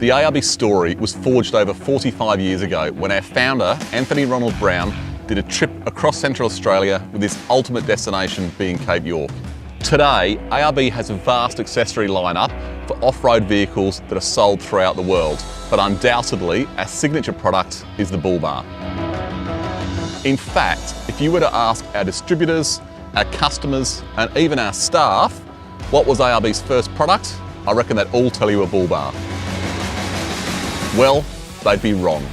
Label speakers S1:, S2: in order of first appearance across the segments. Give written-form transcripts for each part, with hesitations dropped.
S1: The ARB story was forged over 45 years ago when our founder, Anthony Ronald Brown, did a trip across Central Australia with his ultimate destination being Cape York. Today, ARB has a vast accessory lineup for off-road vehicles that are sold throughout the world, but undoubtedly our signature product is the bull bar. In fact, if you were to ask our distributors, our customers and even our staff what was ARB's first product, I reckon they'd all tell you a bull bar. Well, they'd be wrong.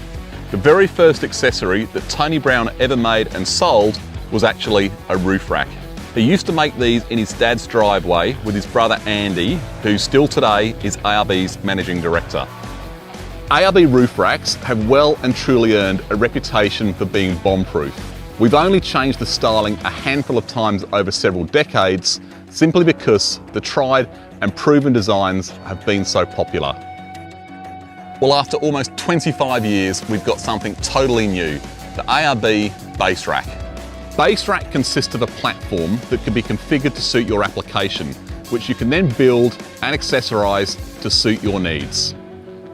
S1: The very first accessory that Tony Brown ever made and sold was actually a roof rack. He used to make these in his dad's driveway with his brother Andy, who still today is ARB's managing director. ARB roof racks have well and truly earned a reputation for being bomb-proof. We've only changed the styling a handful of times over several decades, simply because the tried and proven designs have been so popular. Well, after almost 25 years, we've got something totally new, the ARB Base Rack. Base Rack consists of a platform that can be configured to suit your application, which you can then build and accessorise to suit your needs.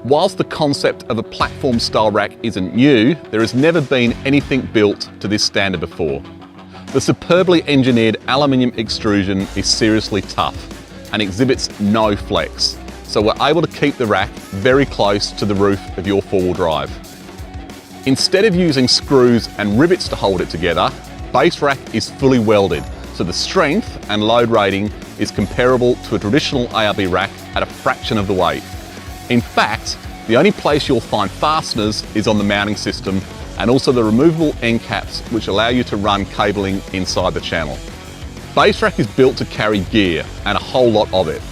S1: Whilst the concept of a platform style rack isn't new, there has never been anything built to this standard before. The superbly engineered aluminium extrusion is seriously tough and exhibits no flex, so we're able to keep the rack very close to the roof of your four-wheel drive. Instead of using screws and rivets to hold it together, Base Rack is fully welded, so the strength and load rating is comparable to a traditional ARB rack at a fraction of the weight. In fact, the only place you'll find fasteners is on the mounting system and also the removable end caps which allow you to run cabling inside the channel. Base Rack is built to carry gear and a whole lot of it.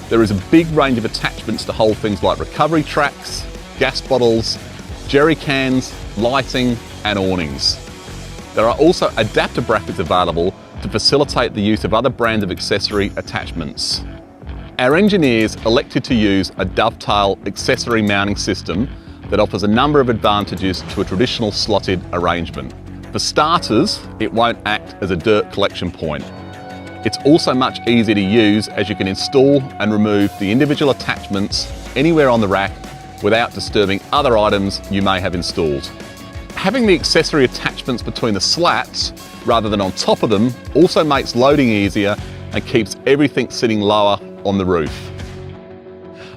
S1: There is a big range of attachments to hold things like recovery tracks, gas bottles, jerry cans, lighting and awnings. There are also adapter brackets available to facilitate the use of other brands of accessory attachments. Our engineers elected to use a dovetail accessory mounting system that offers a number of advantages to a traditional slotted arrangement. For starters, it won't act as a dirt collection point. It's also much easier to use as you can install and remove the individual attachments anywhere on the rack without disturbing other items you may have installed. Having the accessory attachments between the slats rather than on top of them also makes loading easier and keeps everything sitting lower on the roof.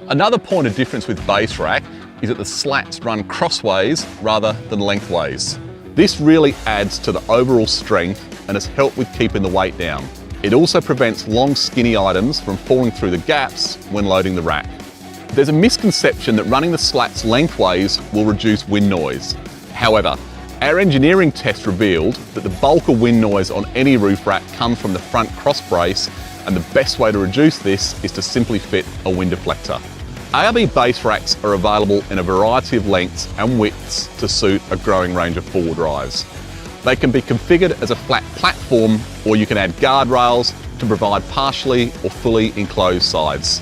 S1: Another point of difference with Base Rack is that the slats run crossways rather than lengthways. This really adds to the overall strength and has helped with keeping the weight down. It also prevents long skinny items from falling through the gaps when loading the rack. There's a misconception that running the slats lengthways will reduce wind noise. However, our engineering test revealed that the bulk of wind noise on any roof rack comes from the front cross brace, and the best way to reduce this is to simply fit a wind deflector. ARB base racks are available in a variety of lengths and widths to suit a growing range of four-wheel drives. They can be configured as a flat platform, or you can add guardrails to provide partially or fully enclosed sides.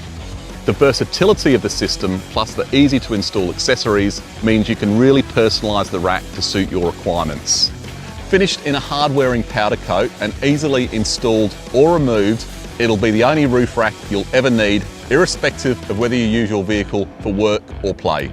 S1: The versatility of the system plus the easy to install accessories means you can really personalise the rack to suit your requirements. Finished in a hard-wearing powder coat and easily installed or removed, it'll be the only roof rack you'll ever need, irrespective of whether you use your vehicle for work or play.